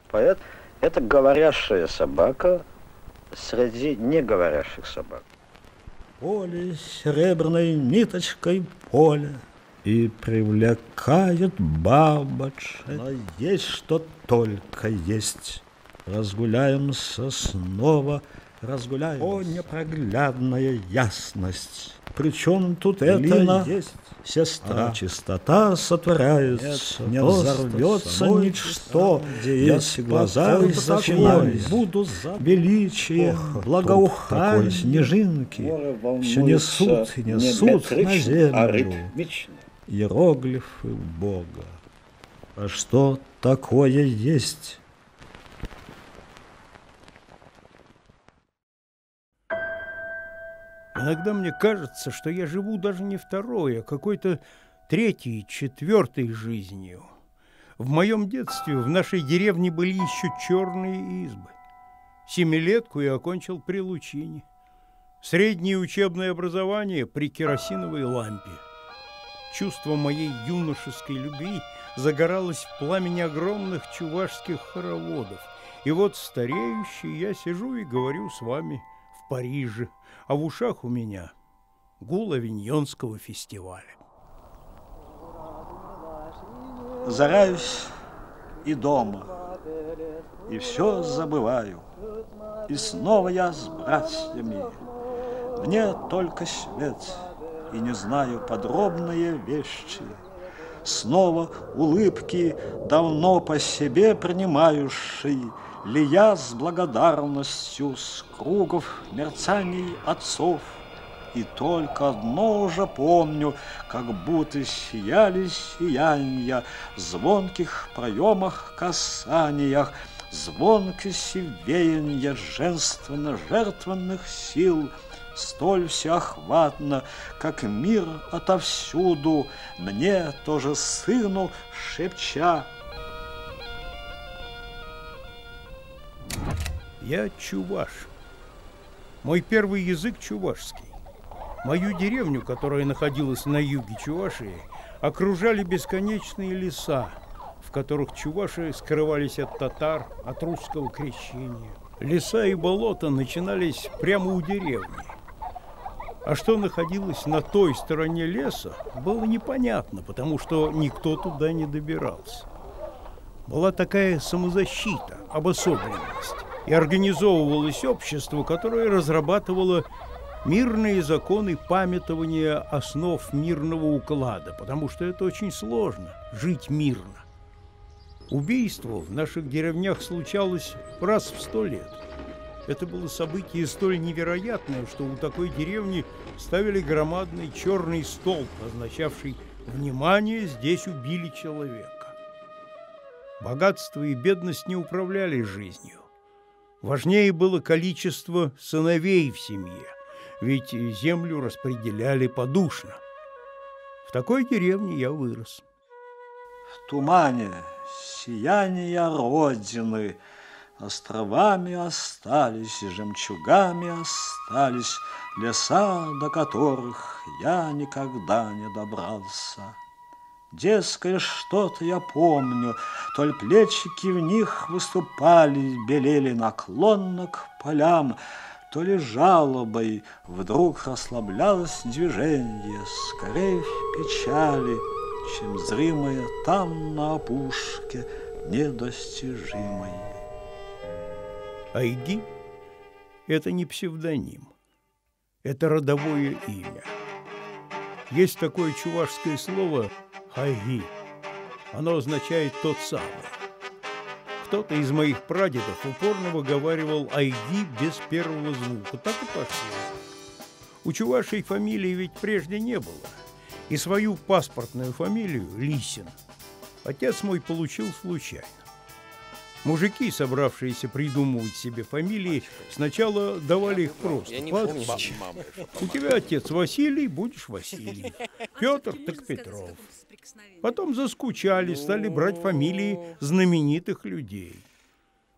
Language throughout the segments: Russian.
Поэт – это говорящая собака среди неговорящих собак. Поле серебряной ниточкой поле и привлекает бабочек. Но есть что только есть. Разгуляемся снова, разгуляемся. О, непроглядная ясность! Причем тут это есть сестра. Чистота сотворяется, не взорвется ничто, где есть глаза зачинались. Буду величие, благоухание, снежинки все несут и несут на землю иероглифы Бога. А что такое есть? Иногда мне кажется, что я живу даже не второй, а какой-то третьей, четвертой жизнью. В моем детстве в нашей деревне были еще черные избы. Семилетку я окончил при Лучине. Среднее учебное образование при керосиновой лампе. Чувство моей юношеской любви загоралось в пламени огромных чувашских хороводов. И вот стареющий я сижу и говорю с вами в Париже, а в ушах у меня гул Авиньонского фестиваля. Зараюсь и дома, и все забываю, и снова я с братьями. Мне только свет, и не знаю подробные вещи. Снова улыбки, давно по себе принимающие, ли я с благодарностью с кругов мерцаний отцов. И только одно уже помню, как будто сияли сиянья в звонких проемах касаниях, звонкости веяния женственно-жертвенных сил, столь всеохватно, как мир отовсюду, мне тоже сыну шепча. Я чуваш. Мой первый язык чувашский. Мою деревню, которая находилась на юге Чувашии, окружали бесконечные леса, в которых чуваши скрывались от татар, от русского крещения. Леса и болота начинались прямо у деревни. А что находилось на той стороне леса, было непонятно, потому что никто туда не добирался. Была такая самозащита, обособленность. И организовывалось общество, которое разрабатывало мирные законы памятования основ мирного уклада, потому что это очень сложно – жить мирно. Убийство в наших деревнях случалось раз в 100 лет. Это было событие столь невероятное, что у такой деревни ставили громадный черный столб, означавший «Внимание, здесь убили человека». Богатство и бедность не управляли жизнью. Важнее было количество сыновей в семье, ведь землю распределяли подушно. В такой деревне я вырос. В тумане сияния Родины островами остались, жемчугами остались леса, до которых я никогда не добрался. Детское что-то я помню, толь плечики в них выступали, белели наклонно к полям, то ли жалобой вдруг расслаблялось движение, скорее в печали, чем зримое там на опушке недостижимое. Айги – это не псевдоним, это родовое имя. Есть такое чувашское слово «хайги». Оно означает «тот самый». Кто-то из моих прадедов упорно выговаривал «айги» без первого звука. Так и пошло. У чувашей фамилии ведь прежде не было. И свою паспортную фамилию, Лисин, отец мой получил случайно. Мужики, собравшиеся придумывать себе фамилии, сначала давали их просто. У тебя отец Василий, будешь Василий. Петр, так Петров. Потом заскучали, стали брать фамилии знаменитых людей.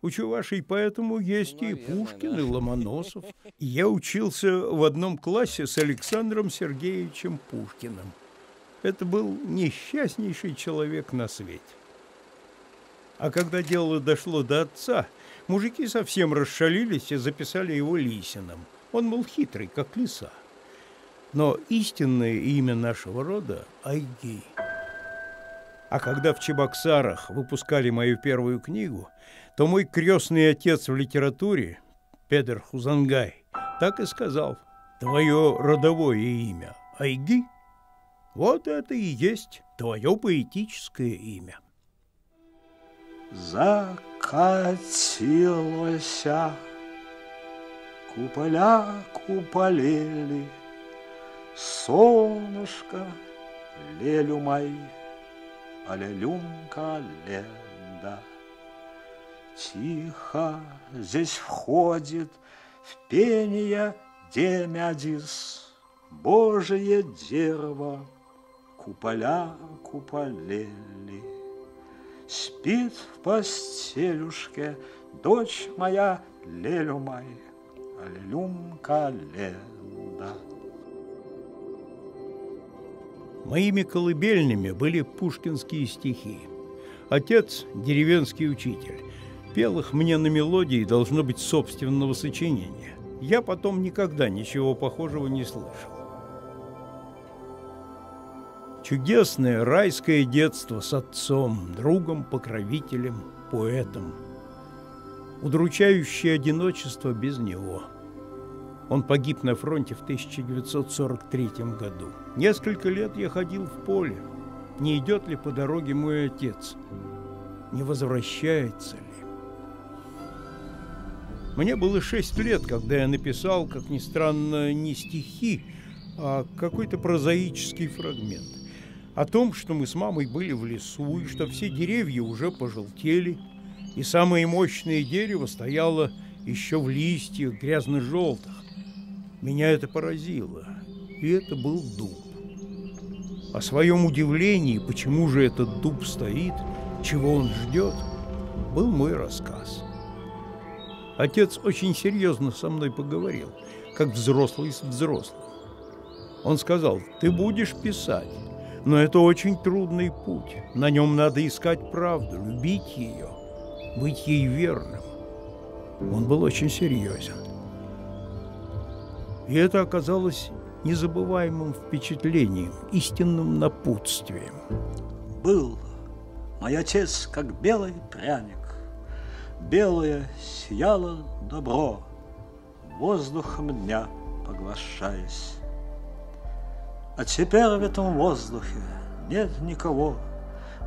У чувашей поэтому есть и Пушкин, и Ломоносов. И я учился в одном классе с Александром Сергеевичем Пушкиным. Это был несчастнейший человек на свете. А когда дело дошло до отца, мужики совсем расшалились и записали его Лисиным. Он был хитрый, как лиса. Но истинное имя нашего рода – Айги. А когда в Чебоксарах выпускали мою первую книгу, то мой крестный отец в литературе, Педер Хузангай, так и сказал: «Твое родовое имя Айги? Вот это и есть твое поэтическое имя». Закатилося, куполя куполели, солнышко, лелю май, а лелюнка леда. Тихо здесь входит в пение Демядис, Божие дерево, куполя куполели. Спит в постелюшке дочь моя лелю май, а лелюнка леда. Моими колыбельными были пушкинские стихи. Отец, деревенский учитель, пел их мне на мелодии, должно быть, собственного сочинения. Я потом никогда ничего похожего не слышал. Чудесное райское детство с отцом, другом, покровителем, поэтом. Удручающее одиночество без него. Он погиб на фронте в 1943 году. Несколько лет я ходил в поле. Не идет ли по дороге мой отец? Не возвращается ли? Мне было 6 лет, когда я написал, как ни странно, не стихи, а какой-то прозаический фрагмент. О том, что мы с мамой были в лесу, и что все деревья уже пожелтели, и самое мощное дерево стояло еще в листьях грязно-желтых. Меня это поразило, и это был дуб. О своем удивлении, почему же этот дуб стоит, чего он ждет, был мой рассказ. Отец очень серьезно со мной поговорил, как взрослый с взрослым. Он сказал: «Ты будешь писать, но это очень трудный путь. На нем надо искать правду, любить ее, быть ей верным». Он был очень серьезен. И это оказалось незабываемым впечатлением, истинным напутствием. Был мой отец, как белый пряник. Белое сияло добро, воздухом дня поглощаясь. А теперь в этом воздухе нет никого.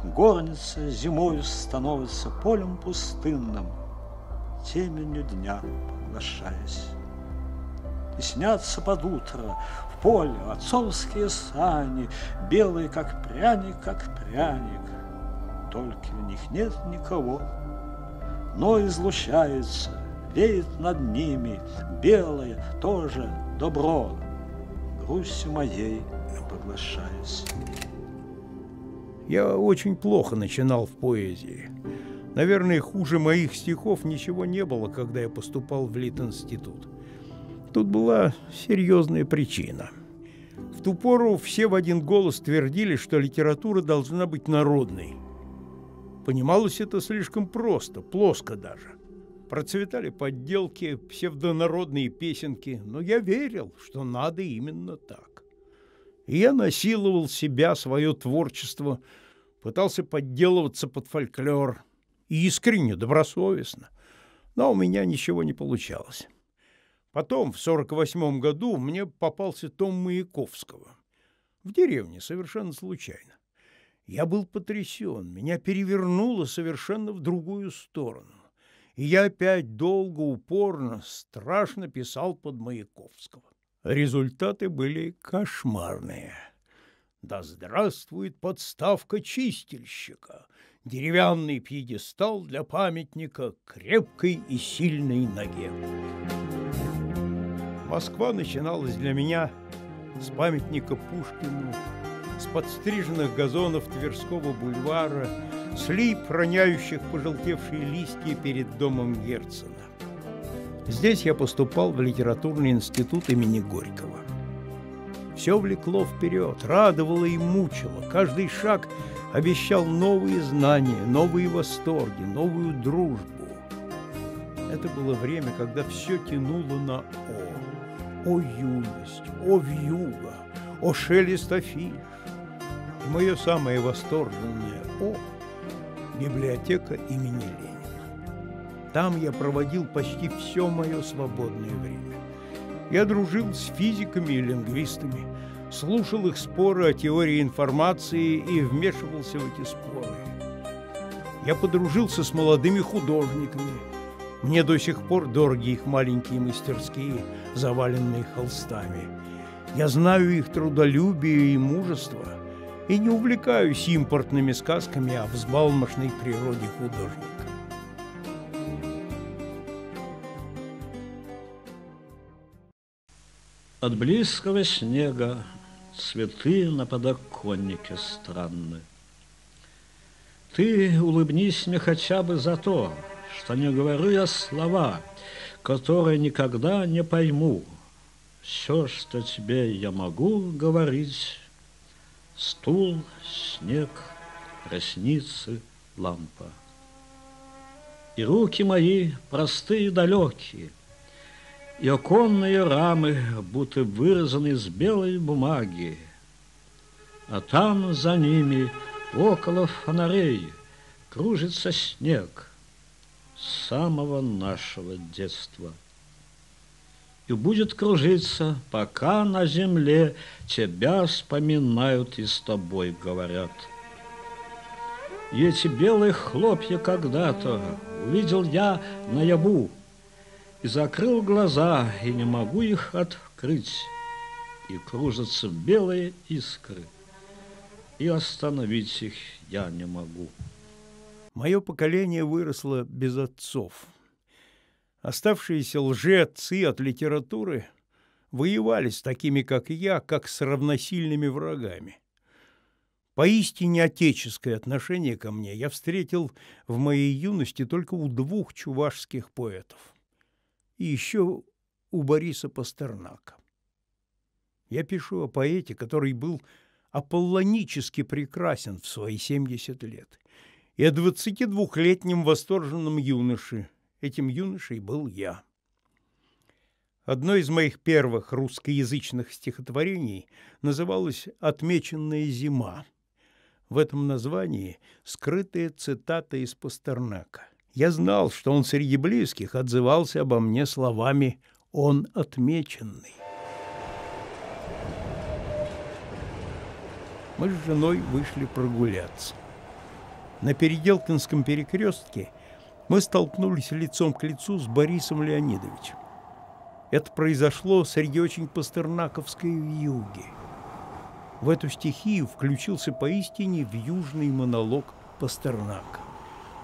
Горница зимою становится полем пустынным, теменью дня поглощаясь. И снятся под утро в поле отцовские сани, белые, как пряник, только в них нет никого. Но излучается, веет над ними белое тоже добро, грустью моей поглощаясь. Я очень плохо начинал в поэзии. Наверное, хуже моих стихов ничего не было, когда я поступал в Литинститут. Тут была серьезная причина. В ту пору все в один голос твердили, что литература должна быть народной. Понималось это слишком просто, плоско даже. Процветали подделки, псевдонародные песенки, но я верил, что надо именно так. И я насиловал себя, свое творчество, пытался подделываться под фольклор. И искренне, добросовестно. Но у меня ничего не получалось. Потом, в 1948 году, мне попался том Маяковского. В деревне, совершенно случайно. Я был потрясен, меня перевернуло совершенно в другую сторону. И я опять долго, упорно, страшно писал под Маяковского. Результаты были кошмарные. Да здравствует подставка чистильщика, деревянный пьедестал для памятника крепкой и сильной ноге. Москва начиналась для меня с памятника Пушкину, с подстриженных газонов Тверского бульвара, с лип, роняющих пожелтевшие листья перед домом Герцена. Здесь я поступал в литературный институт имени Горького. Все влекло вперед, радовало и мучило. Каждый шаг обещал новые знания, новые восторги, новую дружбу. Это было время, когда все тянуло на «О». О юность, о вьюга, о шелест афиш. И мое самое восторженное «О» – библиотека имени Ленина. Там я проводил почти все мое свободное время. Я дружил с физиками и лингвистами, слушал их споры о теории информации и вмешивался в эти споры. Я подружился с молодыми художниками. Мне до сих пор дороги их маленькие мастерские, заваленные холстами. Я знаю их трудолюбие и мужество и не увлекаюсь импортными сказками о взбалмошной природе художника. От близкого снега цветы на подоконнике странны. Ты улыбнись мне хотя бы за то, что не говорю я слова, которые никогда не пойму. Все, что тебе я могу говорить: стул, снег, ресницы, лампа. И руки мои простые и далекие, и оконные рамы будто вырезаны из белой бумаги, а там за ними, около фонарей, кружится снег самого нашего детства. И будет кружиться, пока на земле тебя вспоминают и с тобой говорят. И эти белые хлопья когда-то увидел я наяву, и закрыл глаза, и не могу их открыть. И кружатся белые искры, и остановить их я не могу. Мое поколение выросло без отцов. Оставшиеся лжеотцы от литературы воевали с такими, как я, как с равносильными врагами. Поистине отеческое отношение ко мне я встретил в моей юности только у двух чувашских поэтов. И еще у Бориса Пастернака. Я пишу о поэте, который был аполлонически прекрасен в свои 70 лет, и о 22-летнем восторженном юноше. Этим юношей был я. Одно из моих первых русскоязычных стихотворений называлось «Отмеченная зима». В этом названии скрытая цитата из Пастернака. Я знал, что он среди близких отзывался обо мне словами «он отмеченный». Мы с женой вышли прогуляться. На Переделкинском перекрестке мы столкнулись лицом к лицу с Борисом Леонидовичем. Это произошло среди очень пастернаковской вьюги. В эту стихию включился поистине вьюжный монолог Пастернака.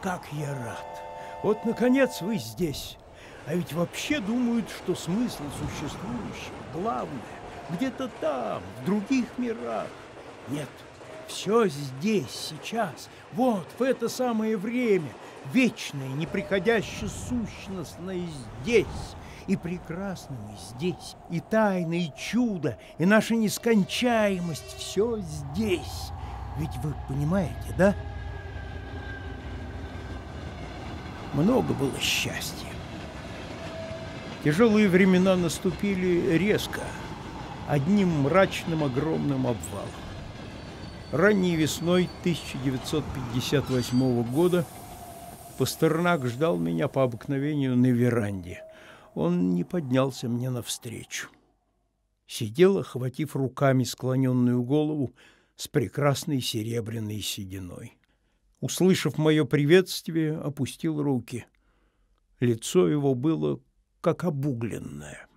«Как я рад! Вот, наконец, вы здесь! А ведь вообще думают, что смысл существующего, главное, где-то там, в других мирах. Нет, все здесь, сейчас, вот, в это самое время, вечное, неприходяще сущностное здесь, и прекрасное здесь, и тайна, и чудо, и наша нескончаемость, все здесь. Ведь вы понимаете, да? Много было счастья. Тяжелые времена наступили резко, одним мрачным огромным обвалом. Ранней весной 1958 года Пастернак ждал меня по обыкновению на веранде. Он не поднялся мне навстречу. Сидел, охватив руками склоненную голову с прекрасной серебряной сединой. Услышав мое приветствие, опустил руки. Лицо его было как обугленное.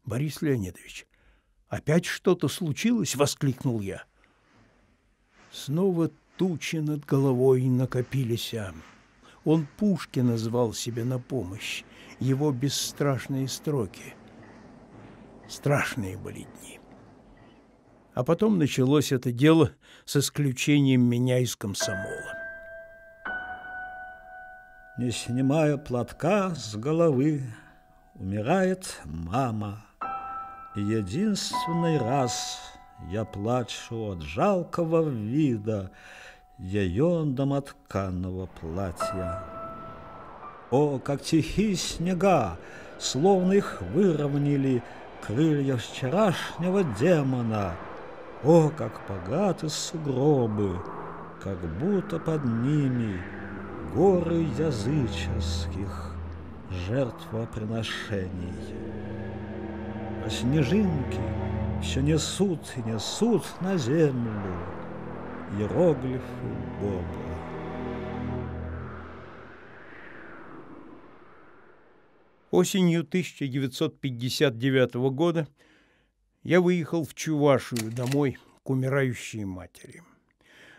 «Борис Леонидович, опять что-то случилось?» — воскликнул я. Снова тучи над головой накопились. Он Пушкина звал себе на помощь. Его бесстрашные строки. Страшные были дни. А потом началось это дело с исключением меня из комсомола. Не снимая платка с головы, умирает мама. И единственный раз я плачу от жалкого вида ее домотканного платья. О, как тихие снега, словно их выровняли крылья вчерашнего демона! О, как богаты сугробы, как будто под ними горы языческих жертвоприношений. А снежинки все несут и несут на землю иероглифы Бога. Осенью 1959 года я выехал в Чувашию домой к умирающей матери.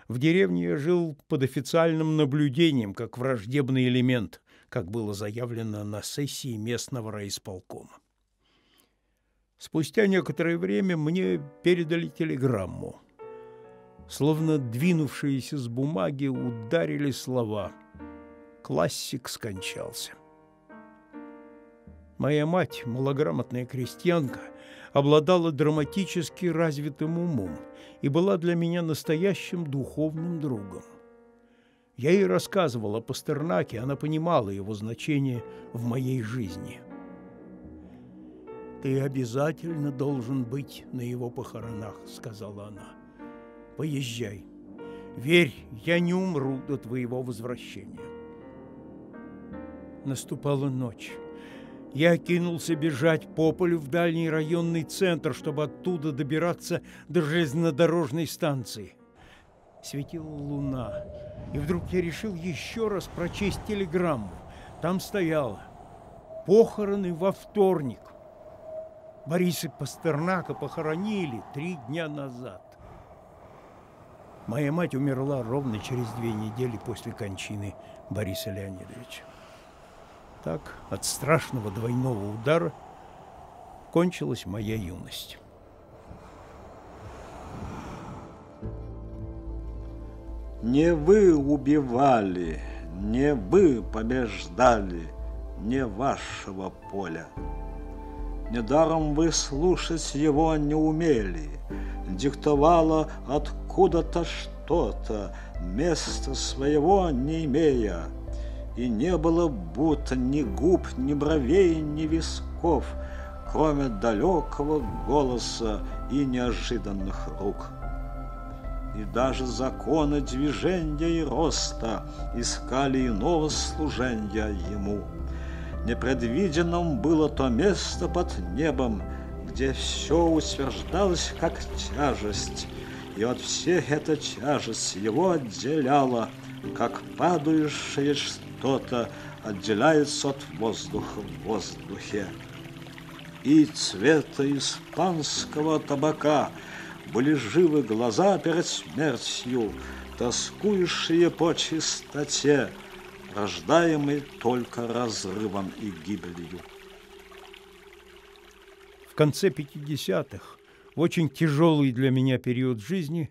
В деревне я жил под официальным наблюдением, как враждебный элемент, как было заявлено на сессии местного райисполкома. Спустя некоторое время мне передали телеграмму. Словно двинувшиеся с бумаги ударили слова: «Классик скончался». Моя мать, малограмотная крестьянка, обладала драматически развитым умом и была для меня настоящим духовным другом. Я ей рассказывал о Пастернаке, она понимала его значение в моей жизни. «Ты обязательно должен быть на его похоронах», — сказала она. «Поезжай. Верь, я не умру до твоего возвращения». Наступала ночь. Я кинулся бежать по полю в дальний районный центр, чтобы оттуда добираться до железнодорожной станции. Светила луна, и вдруг я решил еще раз прочесть телеграмму. Там стояло: «Похороны во вторник». Бориса Пастернака похоронили 3 дня назад. Моя мать умерла ровно через 2 недели после кончины Бориса Леонидовича. Так, от страшного двойного удара кончилась моя юность. Не вы убивали, не вы побеждали, не вашего поля. Недаром вы слушать его не умели, диктовало откуда-то что-то, места своего не имея. И не было будто ни губ, ни бровей, ни висков, кроме далекого голоса и неожиданных рук. И даже законы движения и роста искали иного служения ему. Непредвиденным было то место под небом, где все утверждалось как тяжесть, и от всех эта тяжесть его отделяла, как падающее что-то отделяется от воздуха в воздухе. И цвета испанского табака были живы глаза перед смертью, тоскующие по чистоте, рождаемой только разрывом и гибелью. В конце 50-х, в очень тяжелый для меня период жизни,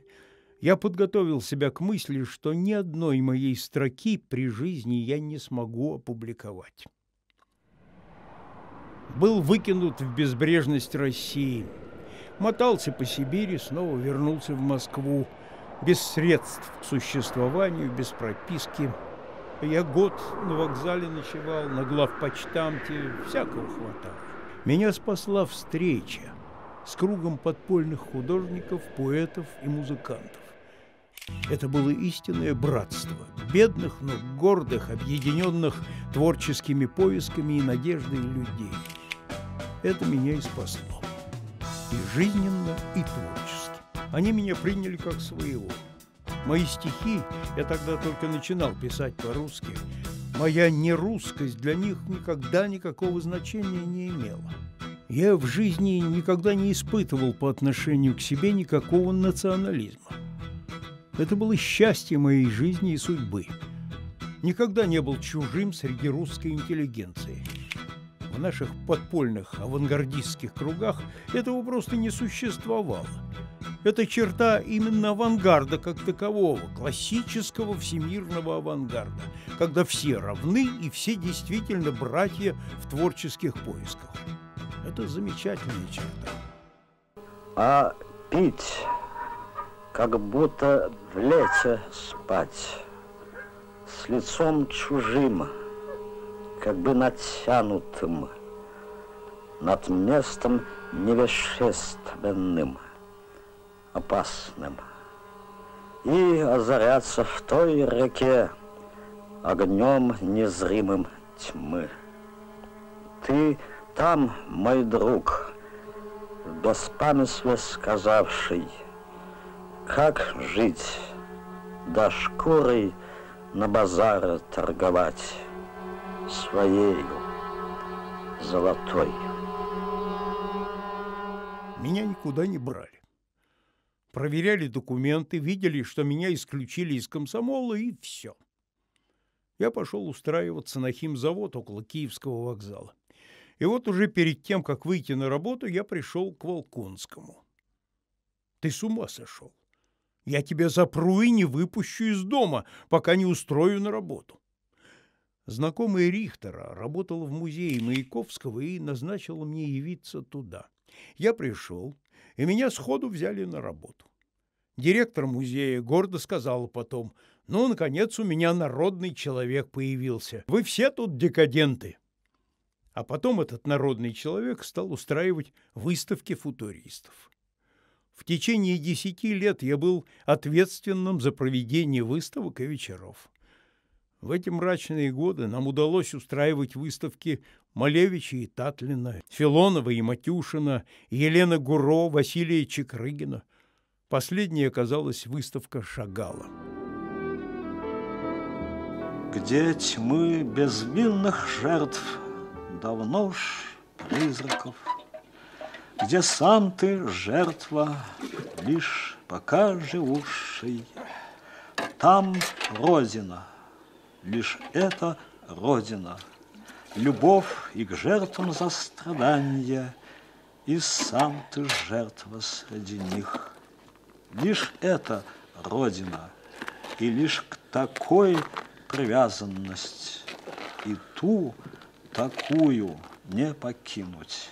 я подготовил себя к мысли, что ни одной моей строки при жизни я не смогу опубликовать. Был выкинут в безбрежность России, мотался по Сибири, снова вернулся в Москву, без средств к существованию, без прописки. Я год на вокзале ночевал, на главпочтамте, всякого хватало. Меня спасла встреча с кругом подпольных художников, поэтов и музыкантов. Это было истинное братство бедных, но гордых, объединенных творческими поисками и надеждой людей. Это меня и спасло. И жизненно, и творчески. Они меня приняли как своего. Мои стихи, я тогда только начинал писать по-русски, моя нерусскость для них никогда никакого значения не имела. Я в жизни никогда не испытывал по отношению к себе никакого национализма. Это было счастье моей жизни и судьбы. Никогда не был чужим среди русской интеллигенции. В наших подпольных авангардистских кругах этого просто не существовало. Это черта именно авангарда как такового, классического всемирного авангарда, когда все равны и все действительно братья в творческих поисках. Это замечательная черта. А пить, как будто в лете спать, с лицом чужим, как бы натянутым, над местом невещественным, опасным, и озаряться в той реке огнем незримым тьмы. Ты там, мой друг, до спамятствия сказавший, как жить, да шкурой на базаре торговать своею золотой. Меня никуда не брали. Проверяли документы, видели, что меня исключили из комсомола, и все. Я пошел устраиваться на химзавод около Киевского вокзала. И вот уже перед тем, как выйти на работу, я пришел к Волконскому. «Ты с ума сошел? Я тебя запру и не выпущу из дома, пока не устрою на работу». Знакомый Рихтера работал в музее Маяковского и назначил мне явиться туда. Я пришел, и меня сходу взяли на работу. Директор музея гордо сказал потом: «Ну, наконец, у меня народный человек появился. Вы все тут декаденты». А потом этот народный человек стал устраивать выставки футуристов. В течение 10 лет я был ответственным за проведение выставок и вечеров. В эти мрачные годы нам удалось устраивать выставки Малевича и Татлина, Филонова и Матюшина, Елены Гуро, Василия Чекрыгина. Последней оказалась выставка Шагала. Где тьмы безвинных жертв, давно уж призраков, где сам ты жертва, лишь пока живущий, там Родина. Лишь это Родина, любовь и к жертвам за страдания, и сам ты жертва среди них. Лишь это Родина, и лишь к такой привязанность, и ту такую не покинуть.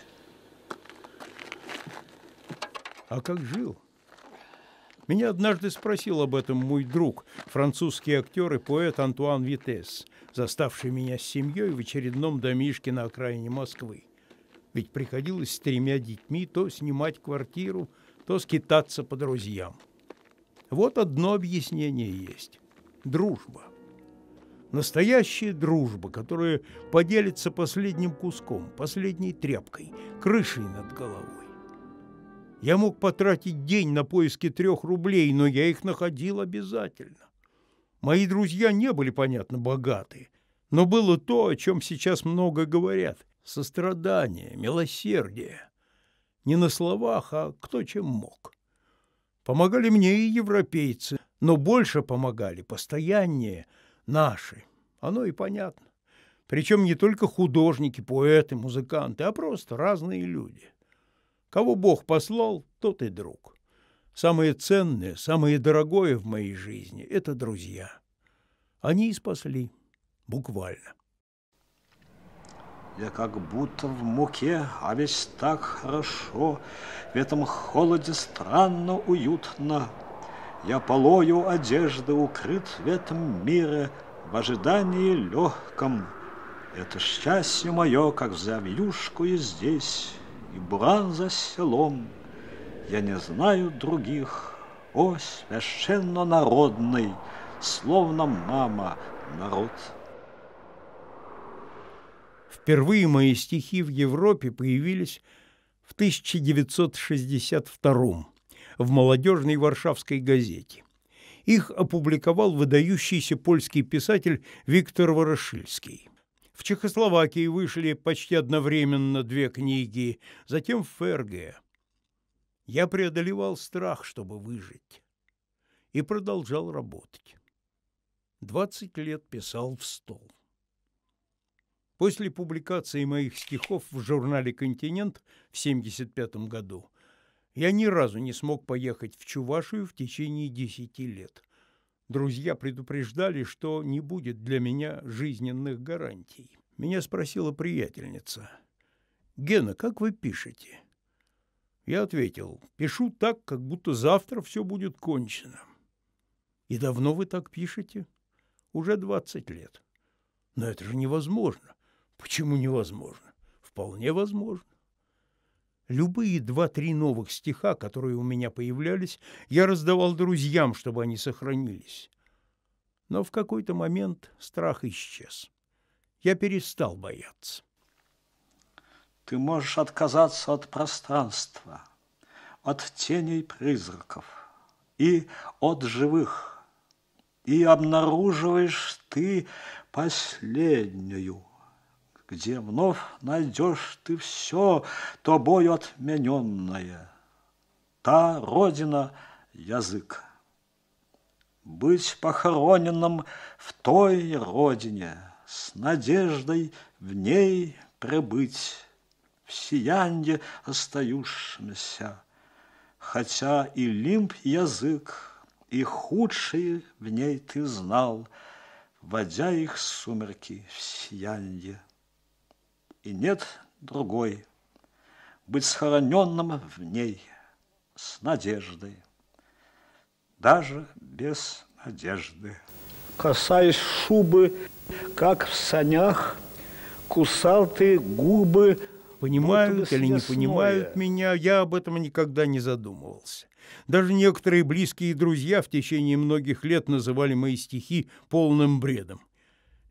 А как жил? Меня однажды спросил об этом мой друг, французский актер и поэт Антуан Витес, заставший меня с семьей в очередном домишке на окраине Москвы. Ведь приходилось с 3 детьми то снимать квартиру, то скитаться по друзьям. Вот одно объяснение есть – дружба. Настоящая дружба, которая поделится последним куском, последней тряпкой, крышей над головой. Я мог потратить день на поиски 3 рублей, но я их находил обязательно. Мои друзья не были, понятно, богатые, но было то, о чем сейчас много говорят – сострадание, милосердие. Не на словах, а кто чем мог. Помогали мне и европейцы, но больше помогали, постояннее, наши. Оно и понятно. Причем не только художники, поэты, музыканты, а просто разные люди. Кого Бог послал, тот и друг. Самое ценное, самое дорогое в моей жизни – это друзья. Они и спасли, буквально. Я как будто в муке, а весь так хорошо, в этом холоде странно уютно. Я полою одежды укрыт в этом мире, в ожидании легком. Это счастье мое, как взяв юшку и здесь, и буран за селом. Я не знаю других, о, священно народный, словно мама народ. Впервые мои стихи в Европе появились в 1962 в молодежной варшавской газете. Их опубликовал выдающийся польский писатель Виктор Ворошильский. В Чехословакии вышли почти одновременно 2 книги, затем в ФРГ. Я преодолевал страх, чтобы выжить, и продолжал работать. 20 лет писал в стол. После публикации моих стихов в журнале «Континент» в 1975 году я ни разу не смог поехать в Чувашию в течение 10 лет. Друзья предупреждали, что не будет для меня жизненных гарантий. Меня спросила приятельница: «Гена, как вы пишете?» Я ответил: пишу так, как будто завтра все будет кончено. И давно вы так пишете? Уже 20 лет. Но это же невозможно. Почему невозможно? Вполне возможно. Любые 2-3 новых стиха, которые у меня появлялись, я раздавал друзьям, чтобы они сохранились. Но в какой-то момент страх исчез. Я перестал бояться. Ты можешь отказаться от пространства, от теней призраков и от живых, и обнаруживаешь ты последнюю, где вновь найдешь ты все тобою отмененное. Та родина — язык. Быть похороненным в той родине, с надеждой в ней пребыть, в сиянье остающемся, хотя и лимб язык, и худшие в ней ты знал, водя их сумерки в сиянье. И нет другой, быть схороненным в ней с надеждой, даже без надежды. Касаясь шубы, как в санях, кусал ты губы. Понимают или не понимают меня, я об этом никогда не задумывался. Даже некоторые близкие друзья в течение многих лет называли мои стихи полным бредом.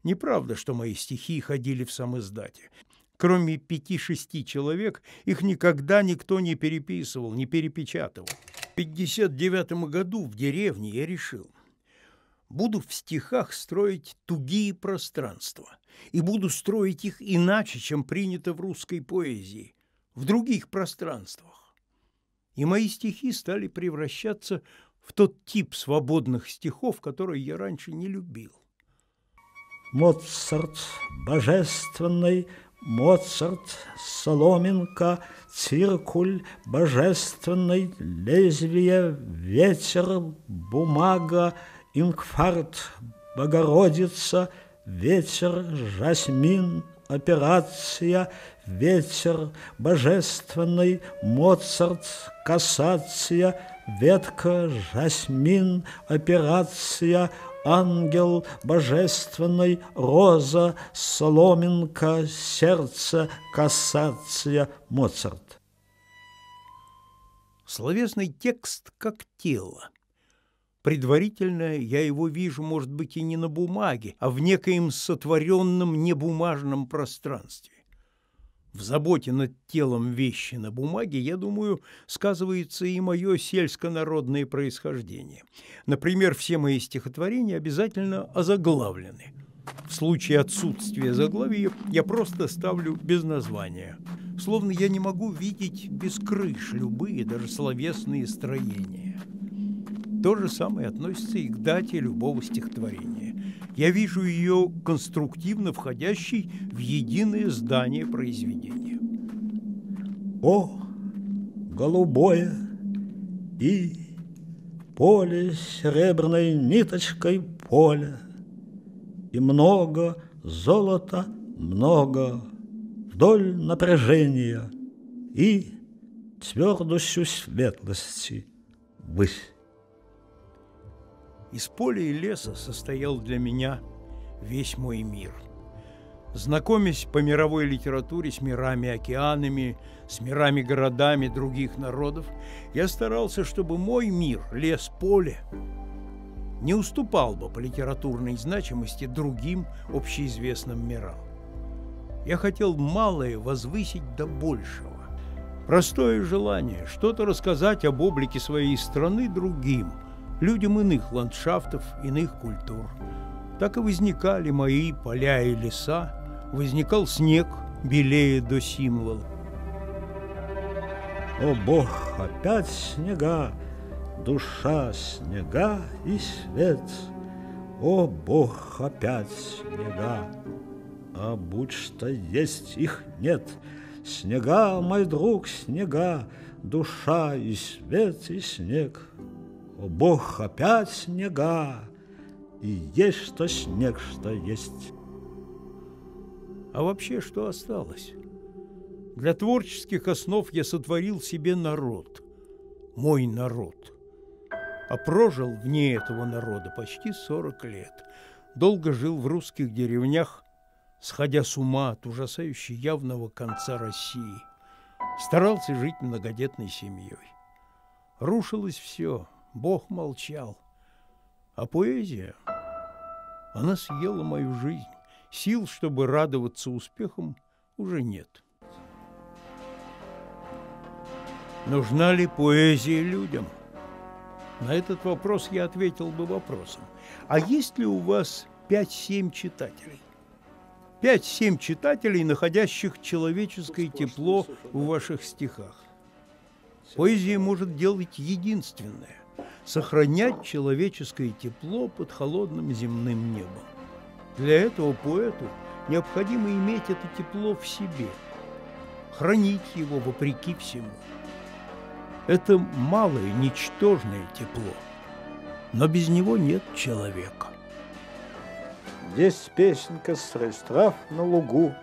Неправда, что мои стихи ходили в самиздате. Кроме 5-6 человек, их никогда никто не переписывал, не перепечатывал. В 1959 году в деревне я решил: буду в стихах строить тугие пространства, и буду строить их иначе, чем принято в русской поэзии, в других пространствах. И мои стихи стали превращаться в тот тип свободных стихов, который я раньше не любил. Моцарт божественный, Моцарт, соломинка, циркуль божественный, лезвие, ветер, бумага, инфаркт, Богородица, ветер, жасмин, операция, ветер, божественный, Моцарт, кассация, ветка, жасмин, операция, ангел божественный, роза, соломинка, сердце, кассация, Моцарт. Словесный текст как тело. Предварительно я его вижу, может быть, и не на бумаге, а в некоем сотворенном небумажном пространстве. В заботе над телом вещи на бумаге, я думаю, сказывается и мое сельсконародное происхождение. Например, все мои стихотворения обязательно озаглавлены. В случае отсутствия заглавия я просто ставлю без названия, словно я не могу видеть без крыш любые, даже словесные строения. То же самое относится и к дате любого стихотворения. Я вижу ее конструктивно входящей в единое здание произведения. О, голубое и поле серебряной ниточкой поле, и много золота, много вдоль напряжения и твердостью светлости высь. Из поля и леса состоял для меня весь мой мир. Знакомясь по мировой литературе с мирами-океанами, с мирами-городами других народов, я старался, чтобы мой мир, лес-поле, не уступал бы по литературной значимости другим общеизвестным мирам. Я хотел малое возвысить до большего. Простое желание что-то рассказать об облике своей страны другим, людям иных ландшафтов, иных культур. Так и возникали мои поля и леса, возникал снег, белее до символа. О, Бог, опять снега, душа снега и свет. О, Бог, опять снега, а будь что есть их нет. Снега, мой друг, снега, душа и свет и снег. О, Бог, опять снега, и есть что снег, что есть. А вообще, что осталось? Для творческих основ я сотворил себе народ, мой народ. А прожил вне этого народа почти 40 лет. Долго жил в русских деревнях, сходя с ума от ужасающе явного конца России. Старался жить многодетной семьей. Рушилось все, Бог молчал. А поэзия, она съела мою жизнь. Сил, чтобы радоваться успехам, уже нет. Нужна ли поэзия людям? На этот вопрос я ответил бы вопросом. А есть ли у вас 5-7 читателей? 5-7 читателей, находящих человеческое тепло в ваших стихах. Поэзия может делать единственное – сохранять человеческое тепло под холодным земным небом. Для этого поэту необходимо иметь это тепло в себе, хранить его вопреки всему. Это малое, ничтожное тепло, но без него нет человека. Есть песенка средь трав на лугу,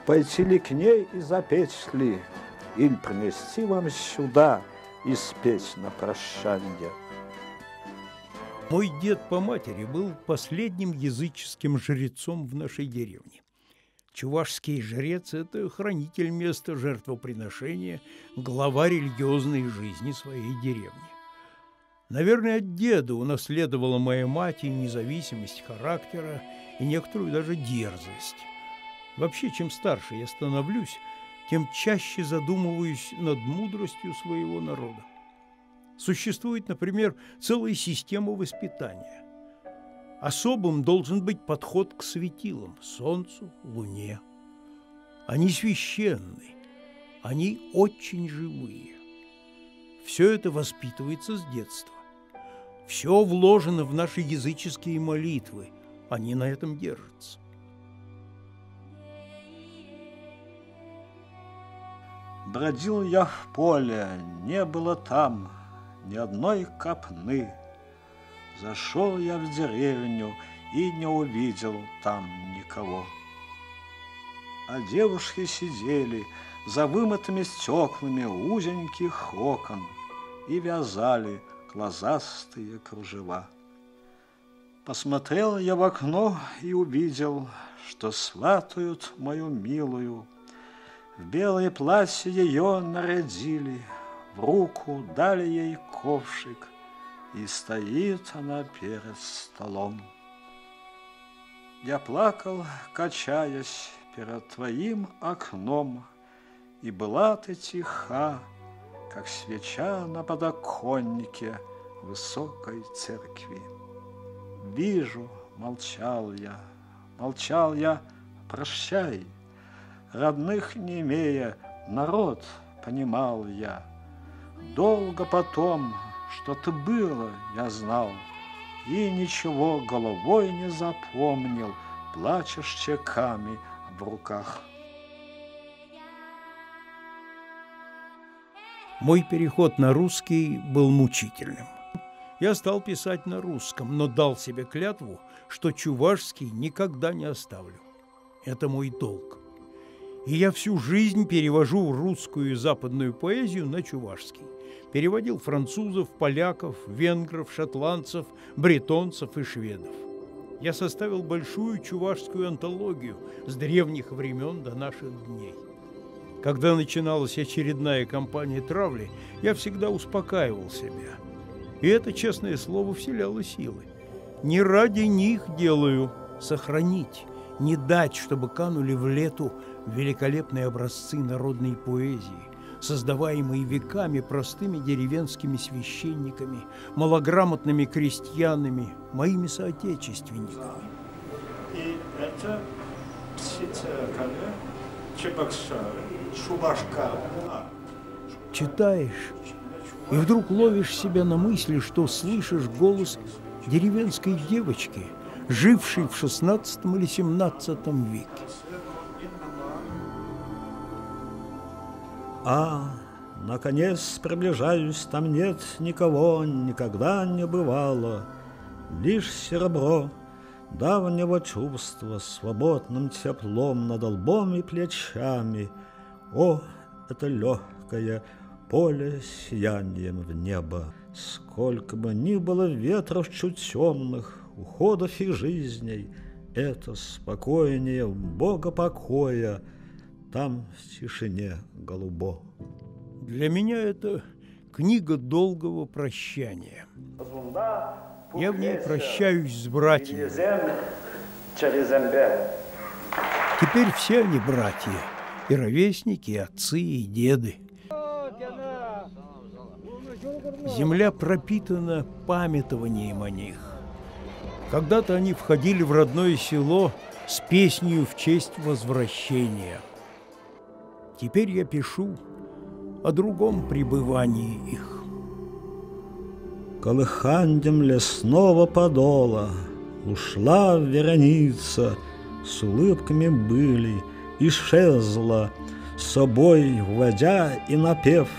пойти ли к ней и запеть ли, или принести вам сюда и спеть на прощанье. Мой дед по матери был последним языческим жрецом в нашей деревне. Чувашский жрец – это хранитель места жертвоприношения, глава религиозной жизни своей деревни. Наверное, от деда унаследовала моя мать и независимость характера, и некоторую даже дерзость. Вообще, чем старше я становлюсь, тем чаще задумываюсь над мудростью своего народа. Существует, например, целая система воспитания. Особым должен быть подход к светилам, солнцу, луне. Они священны, они очень живые. Все это воспитывается с детства. Все вложено в наши языческие молитвы, они на этом держатся. Бродил я в поле, не было там ни одной копны. Зашел я в деревню и не увидел там никого. А девушки сидели за вымытыми стеклами узеньких окон и вязали глазастые кружева. Посмотрел я в окно и увидел, что сватают мою милую. В белое платье ее нарядили, в руку дали ей ковшик, и стоит она перед столом. Я плакал, качаясь перед твоим окном, и была ты тиха, как свеча на подоконнике высокой церкви. Вижу, молчал я, прощай. Родных не имея, народ понимал я. Долго потом, что-то было, я знал, и ничего головой не запомнил, плача щеками в руках. Мой переход на русский был мучительным. Я стал писать на русском, но дал себе клятву, что чувашский никогда не оставлю. Это мой долг. И я всю жизнь перевожу русскую и западную поэзию на чувашский. Переводил французов, поляков, венгров, шотландцев, бретонцев и шведов. Я составил большую чувашскую антологию с древних времен до наших дней. Когда начиналась очередная кампания травли, я всегда успокаивал себя. И это, честное слово, вселяло силы. Не ради них делаю, сохранить, не дать, чтобы канули в лету великолепные образцы народной поэзии, создаваемые веками простыми деревенскими священниками, малограмотными крестьянами, моими соотечественниками. И это птица-коля, чувашка. Читаешь, и вдруг ловишь себя на мысли, что слышишь голос деревенской девочки, жившей в XVI или XVII веке. Наконец приближаюсь, там нет никого, никогда не бывало. Лишь серебро давнего чувства свободным теплом над лбом и плечами О, это легкое поле сиянием в небо! Сколько бы ни было ветров чуть уходов и жизней, это спокойнее Бога покоя, там в тишине голубо. Для меня это книга долгого прощания. Я в ней прощаюсь с братьями. Теперь все они братья, и ровесники, и отцы, и деды. Земля пропитана памятованием о них. Когда-то они входили в родное село с песнью в честь возвращения. Теперь я пишу о другом пребывании их. Колыханьем лесного подола ушла вереница, с улыбками были, исчезла, с собой вводя и напев,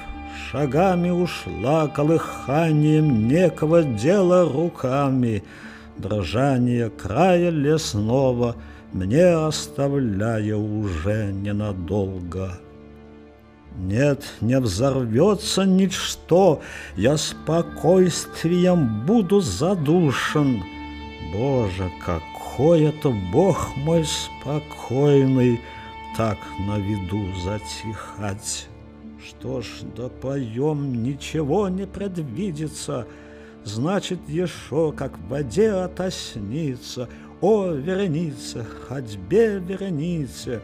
шагами ушла, колыханием некого дела руками, дрожание края лесного мне оставляя уже ненадолго. Нет, не взорвется ничто, я спокойствием буду задушен. Боже, какой это Бог мой спокойный, так на виду затихать. Что ж, да поем, ничего не предвидится, значит, еще как в воде отоснится. О, веренице, ходьбе веренице!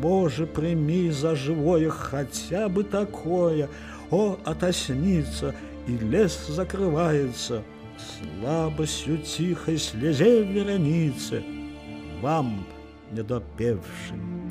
Боже, прими за живое хотя бы такое. О, отоснится, и лес закрывается слабостью тихой слезе вереницы. Вам, недопевшим,